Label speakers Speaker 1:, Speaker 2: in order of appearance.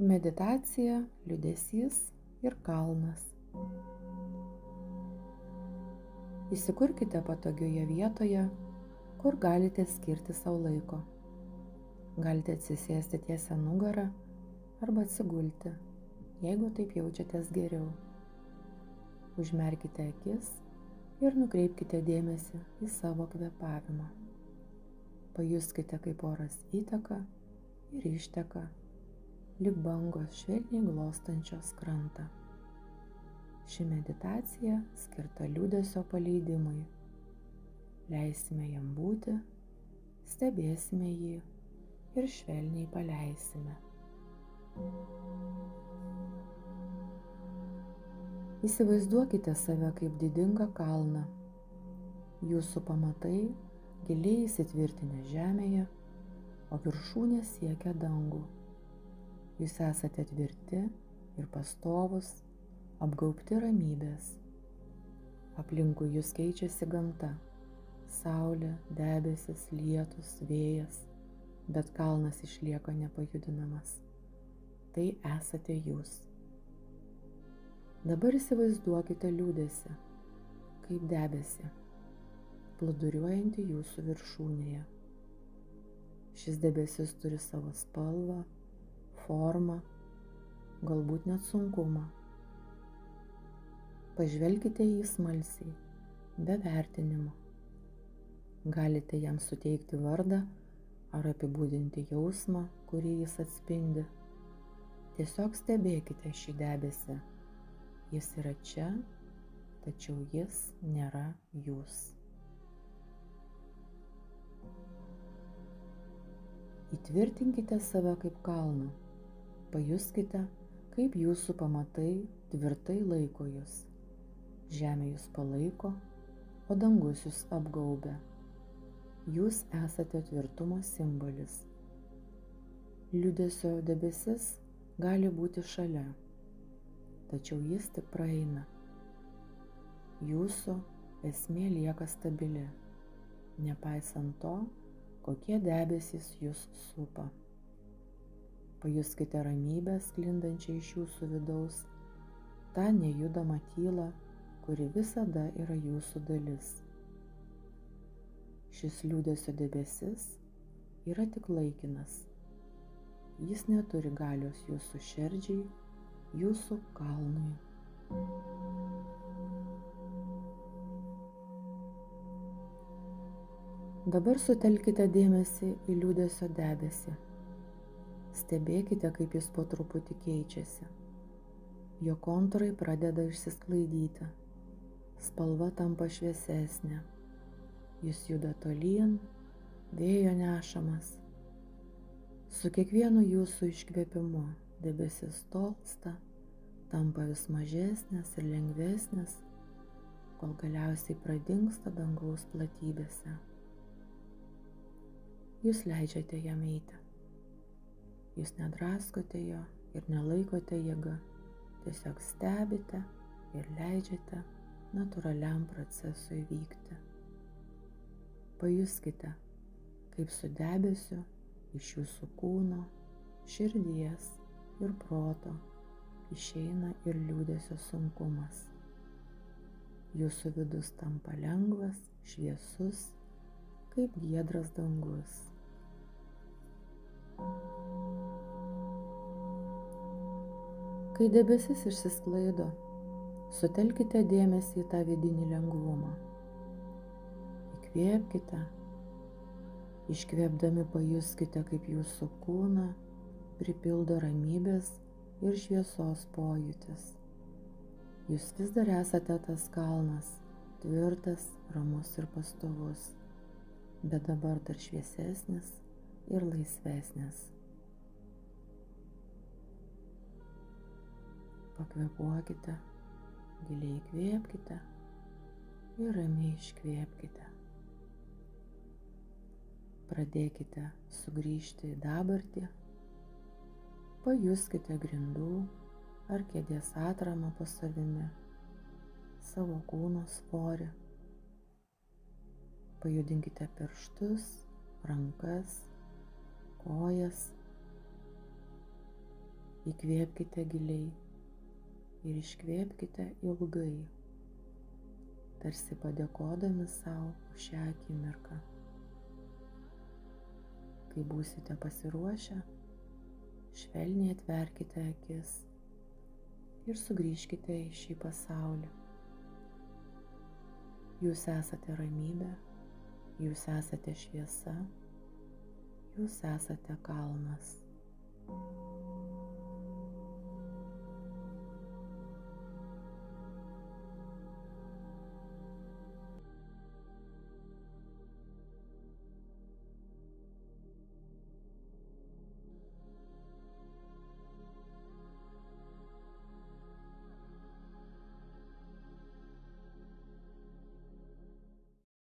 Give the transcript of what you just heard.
Speaker 1: Meditacija, liūdesys ir kalnas. Įsikurkite patogioje vietoje, kur galite skirti savo laiko. Galite atsisėsti tiesia nugarą arba atsigulti, jeigu taip jaučiatės geriau. Užmerkite akis ir nukreipkite dėmesį į savo kvėpavimą. Pajuskite, kaip oras įteka ir išteka, lyg bangos švelniai glostančios krantą. Ši meditacija skirta liūdesio paleidimui. Leisime jam būti, stebėsime jį ir švelniai paleisime. Įsivaizduokite save kaip didingą kalną. Jūsų pamatai giliai įsitvirtinę žemėje, o viršūnė siekia dangų. Jūs esate tvirti ir pastovus, apgaubti ramybės. Aplinkui jūs keičiasi gamta – saulė, debesis, lietus, vėjas, bet kalnas išlieka nepajudinamas. Tai esate jūs. Dabar įsivaizduokite liūdesį, kaip debesį, plūduriuojantį jūsų viršūnėje. Šis debesis turi savo spalvą, formą, galbūt net sunkumą. Pažvelkite į jį smalsiai, be vertinimo. Galite jam suteikti vardą ar apibūdinti jausmą, kurį jis atspindi. Tiesiog stebėkite šį debesį. Jis yra čia, tačiau jis nėra jūs. Įtvirtinkite save kaip kalną. Pajuskite, kaip jūsų pamatai tvirtai laiko jūs. Žemė jūs palaiko, o dangus jūs apgaubia. Jūs esate tvirtumo simbolis. Liūdesio debesis gali būti šalia, tačiau jis tik praeina. Jūsų esmė lieka stabili, nepaisant to, kokie debesys jūs supa. Pajuskite ramybę sklindančią iš jūsų vidaus, tą nejudamą tylą, kuri visada yra jūsų dalis. Šis liūdesio debesis yra tik laikinas. Jis neturi galios jūsų širdžiai, jūsų kalnui. Dabar sutelkite dėmesį į liūdesio debesį. Stebėkite, kaip jis po truputį keičiasi. Jo kontūrai pradeda išsisklaidyti. Spalva tampa šviesesnė. Jis juda tolyn, vėjo nešamas. Su kiekvienu jūsų iškvėpimu debesis tolsta, tampa vis mažesnis ir lengvesnis, kol galiausiai pradingsta dangaus platybėse. Jūs leidžiate jam eiti. Jūs nedraskote jo ir nelaikote jėga, tiesiog stebite ir leidžiate natūraliam procesui vykti. Pajuskite, kaip su debesiu iš jūsų kūno, širdies ir proto išeina ir liūdesio sunkumas. Jūsų vidus tampa lengvas, šviesus, kaip giedras dangus. Kai debesis išsisklaido, sutelkite dėmesį į tą vidinį lengvumą. Įkvėpkite, iškvėpdami pajuskite, kaip jūsų kūną pripildo ramybės ir šviesos pojūtis. Jūs vis dar esate tas kalnas, tvirtas, ramus ir pastovus, bet dabar dar šviesesnis ir laisvesnis. Pakvėpuokite, giliai įkvėpkite ir ramiai iškvėpkite. Pradėkite sugrįžti į dabartį. Pajuskite grindų ar kėdės atramą po savimi, savo kūno svorį. Pajudinkite pirštus, rankas, kojas. Įkvėpkite giliai ir iškvėpkite ilgai, tarsi padėkodami savo už šią akimirką. Kai būsite pasiruošę, švelniai atverkite akis ir sugrįžkite į šį pasaulį. Jūs esate ramybė, jūs esate šviesa, jūs esate kalnas.